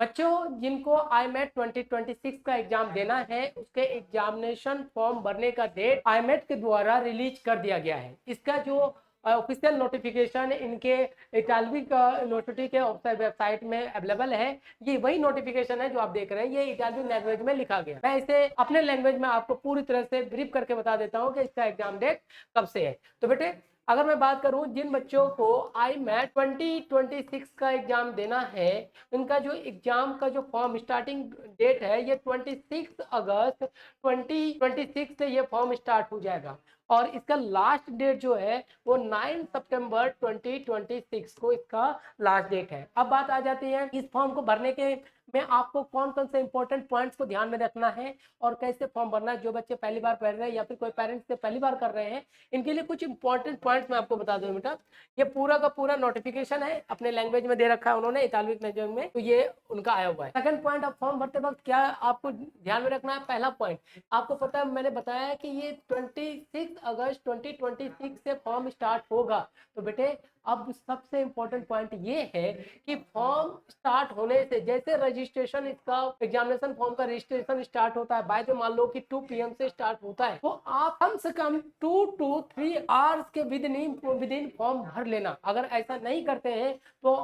बच्चों जिनको IMET 2026 का एग्जाम देना है, उसके एग्जामिनेशन फॉर्म भरने का डेट IMET के द्वारा रिलीज कर दिया गया है। इसका जो ऑफिशियल नोटिफिकेशन इनके इटालवी का यूनिवर्सिटी के वेबसाइट में अवेलेबल है। ये वही नोटिफिकेशन है जो आप देख रहे हैं, ये इटालवी लैंग्वेज में लिखा गया। मैं इसे अपने लैंग्वेज में आपको पूरी तरह से ब्रीफ करके बता देता हूँ कि इसका एग्जाम डेट कब से है। तो बेटे अगर मैं बात करूं जिन बच्चों को IMET 2026 का एग्जाम देना है, इनका जो एग्जाम का जो फॉर्म स्टार्टिंग डेट है ये 26 अगस्त 2026 से ये फॉर्म स्टार्ट हो जाएगा और इसका लास्ट डेट जो है वो 9 सितंबर 2026 को इसका लास्ट डेट है। अब बात आ जाती है इस फॉर्म को भरने के में आपको कौन कौन से इंपॉर्टेंट पॉइंट्स को ध्यान में रखना है और कैसे फॉर्म भरना है। जो बच्चे पहली बार पढ़ रहे हैं या फिर कोई पेरेंट्स से पहली बार कर रहे हैं, इनके लिए कुछ इंपॉर्टेंट पॉइंट्स मैं आपको बता दूं बेटा। ये पूरा का पूरा नोटिफिकेशन है, अपने लैंग्वेज में दे रखा है उन्होंने, इटालिक लैंग्वेज में, तो ये उनका आया हुआ है। सेकंड पॉइंट, आप फॉर्म भरते वक्त क्या आपको ध्यान में रखना है। पहला पॉइंट आपको पता है, मैंने बताया कि ये 26 अगस्त 2026 से फॉर्म स्टार्ट होगा। तो बेटे अब सबसे इंपॉर्टेंट पॉइंट ये है कि फॉर्म स्टार्ट होने से जैसे रजिस्ट्रेशन, इसका एग्जामिनेशन फॉर्म का रजिस्ट्रेशन स्टार्ट होता है, बाय द मान लो कि 2 PM से स्टार्ट होता है, तो आप कम से कम 2 to 3 आवर्स के विद इन फॉर्म भर लेना। अगर ऐसा नहीं करते हैं तो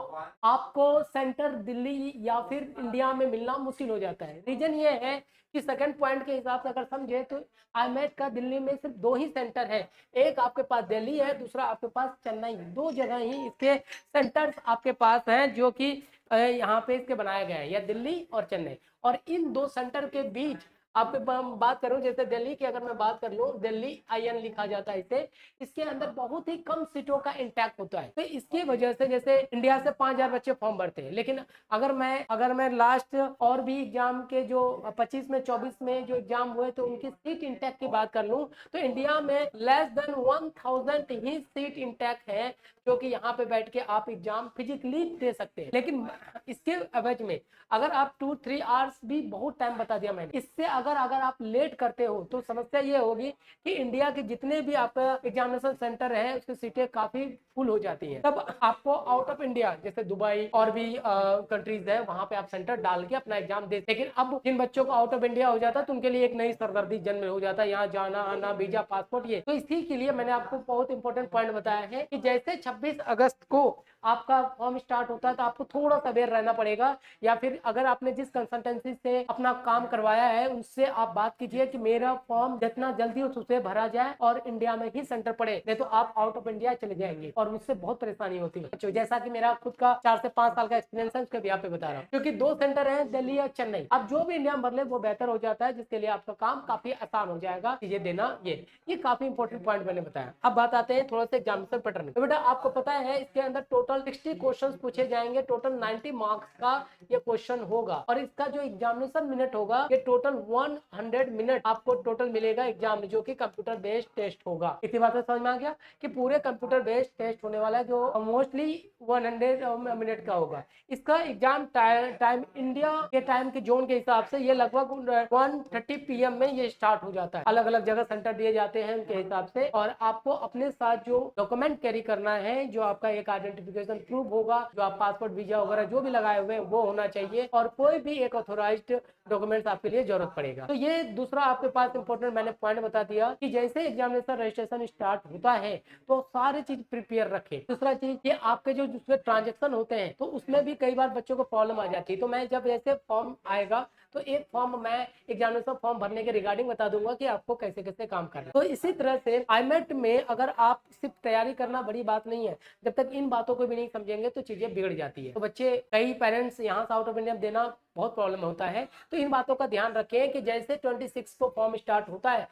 आपको सेंटर दिल्ली या फिर इंडिया में मिलना मुश्किल हो जाता है। रीजन ये है कि सेकंड पॉइंट के हिसाब से अगर समझे तो IMET का दिल्ली में सिर्फ 2 ही सेंटर है। एक आपके पास दिल्ली है, दूसरा आपके पास चेन्नई। 2 जगह ही इसके सेंटर्स आपके पास हैं जो कि यहाँ पे इसके बनाया गया है, या दिल्ली और चेन्नई। और इन 2 सेंटर के बीच आपके बात करूं, जैसे दिल्ली की अगर मैं बात कर लूं, दिल्ली IN लिखा जाता है इसे, इसके अंदर बहुत ही कम सीटों का इंटैक होता है। तो इसकी वजह से जैसे इंडिया से 5000 बच्चे फॉर्म भरते हैं, लेकिन अगर मैं लास्ट और भी एग्जाम के जो 25 में 24 में जो एग्जाम हुए तो उनकी सीट इंटैक की बात कर लूं तो इंडिया में लेस देन 1000 ही सीट इंटैक है जो कि यहाँ पे बैठ के आप एग्जाम फिजिकली दे सकते हैं। लेकिन इसके एवज में अगर आप 2-3 आवर्स भी बहुत टाइम बता दिया मैंने, इससे अगर आप लेट करते हो तो समस्या ये होगी कि इंडिया के जितने भी आपका एग्जामिनेशन सेंटर है उसकी सीटें काफी फुल हो जाती हैं। तब आपको आउट ऑफ इंडिया जैसे दुबई और भी कंट्रीज है वहां पे आप सेंटर डाल के अपना एग्जाम दे। लेकिन अब जिन बच्चों को आउट ऑफ इंडिया हो जाता है तो उनके लिए एक नई सरदर्दी जन्म हो जाता है, यहाँ जाना आना, वीजा, पासपोर्ट, ये। तो इसी के लिए मैंने आपको बहुत इंपॉर्टेंट पॉइंट बताया है कि जैसे 26 अगस्त को आपका फॉर्म स्टार्ट होता है तो आपको थोड़ा सा देर रहना पड़ेगा, या फिर अगर आपने जिस कंसल्टेंसी से अपना काम करवाया है उनसे आप बात कीजिए कि मेरा फॉर्म जितना जल्दी उसे भरा जाए और इंडिया में ही सेंटर पड़े, नहीं तो आप आउट ऑफ इंडिया चले जाएंगे और उससे बहुत परेशानी होती है। जैसा कि मेरा खुद का 4 से 5 साल का एक्सपीरियंस है, उसके भी यहाँ पे बता रहा हूँ, क्योंकि 2 सेंटर है दिल्ली और चेन्नई। अब जो भी इंडिया में भर ले वो बेहतर हो जाता है, जिसके लिए आपका काम काफी आसान हो जाएगा चीजें देना। ये काफी इंपॉर्टेंट पॉइंट मैंने बताया। अब बात आते हैं थोड़ा सा एग्जामिनेशन पैटर्न। तो बेटा आपको पता है इसके अंदर टोटल 60 क्वेश्चन पूछे जाएंगे, टोटल 90 मार्क्स का ये क्वेश्चन होगा और इसका जो एग्जामिनेशन मिनट होगा ये टोटल 100 मिनट आपको टोटल मिलेगा एग्जाम में, जो कि कंप्यूटर बेस्ड टेस्ट होगा। इसी बात में समझ में आ गया कि पूरे कंप्यूटर बेस्ड टेस्ट होने वाला है जो मोस्टली 100 मिनट का होगा। इसका एग्जाम टाइम इंडिया के टाइम के जोन के हिसाब से ये लगभग 1:30 PM में ये स्टार्ट हो जाता है। अलग अलग जगह सेंटर दिए जाते हैं उनके हिसाब से, और आपको अपने साथ जो डॉक्यूमेंट कैरी करना है, जो आपका एक आइडेंटिफिकेशन प्रूफ होगा, जो आप पासपोर्ट, वीजा वगैरह जो भी लगाए हुए हैं वो होना चाहिए, और कोई भी एक ऑथोराइज्ड डॉक्यूमेंट्स आपके लिए जरूरत पड़ेगा। तो ये दूसरा आपके पास इंपॉर्टेंट मैंने पॉइंट बता दिया कि जैसे एग्जामिनेशन रजिस्ट्रेशन स्टार्ट होता है तो सारी चीज प्रिपेयर रखें। दूसरा चीज ये आपके जो दूसरे ट्रांजेक्शन होते हैं तो उसमें भी कई बार बच्चों को प्रॉब्लम आ जाती है। तो मैं जब जैसे फॉर्म आएगा तो एक फॉर्म मैं एग्जामिनेशन फॉर्म भरने के रिगार्डिंग बता दूंगा कि आपको कैसे कैसे काम करना है। तो इसी तरह से IMET में अगर आप सिर्फ तैयारी करना बड़ी बात नहीं है, जब तक इन बातों को भी नहीं समझेंगे तो चीजें बिगड़ जाती है। तो बच्चे, कई पेरेंट्स यहाँ से आउट ऑफ इंडिया देना बहुत प्रॉब्लम होता है, तो इन बातों का ध्यान रखें कि जैसे 26 को फॉर्म स्टार्ट होता है,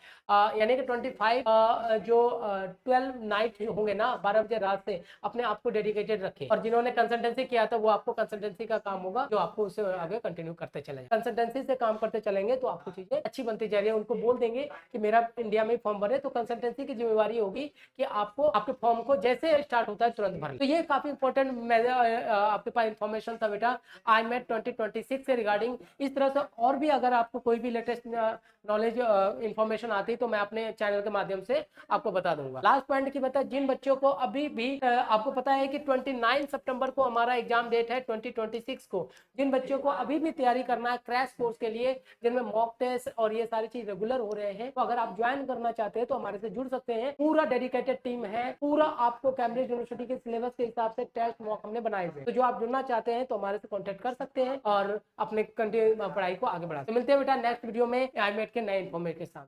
यानी कि 25 जो 12 नाइट होंगे ना, 12 बजे रात से अपने आप को डेडिकेटेड रखें। और जिन्होंने कंसल्टेंसी किया था वो आपको कंसल्टेंसी का काम होगा जो आपको उससे आगे कंटिन्यू करते चले। कंसल्टेंसी से काम करते चलेंगे तो आपको चीजें अच्छी बनती जा रही है। उनको बोल देंगे कि मेरा इंडिया में फॉर्म भरे, तो कंसल्टेंसी की जिम्मेवारी होगी कि आपको आपके फॉर्म को जैसे स्टार्ट होता है तुरंत भरें। तो ये काफी इंपॉर्टेंट आपके पास इंफॉर्मेशन था बेटा IMET 2026 इससे रिगार्डिंग इस तरह से और भी अगर आपको कोई भी लेटेस्ट नॉलेज इंफॉर्मेशन आती तो मैं अपने चैनल के माध्यम से आपको बता दूंगा। लास्ट पॉइंट की बता, जिन बच्चों को अभी भी आपको पता है कि 29 सितंबर को हमारा एग्जाम डेट है 2026 को, जिन बच्चों को अभी भी तैयारी करना है क्रैश कोर्स के लिए जिनमें मॉक टेस्ट और ये सारी चीज रेगुलर हो रहे हैं, तो अगर आप ज्वाइन करना चाहते हैं तो हमारे से जुड़ सकते हैं। पूरा डेडिकेटेड टीम है, पूरा आपको कैम्ब्रिज यूनिवर्सिटी के सिलेबस के हिसाब से टेस्ट मॉक हमने बनाए हुए, तो जो आप जुड़ना चाहते हैं तो हमारे से कॉन्टेक्ट कर सकते हैं और अपने पढ़ाई को आगे बढ़ा सकते हैं। मिलते हैं बेटा नेक्स्ट वीडियो में आईमेट के नए इन्फॉर्मेशन के साथ।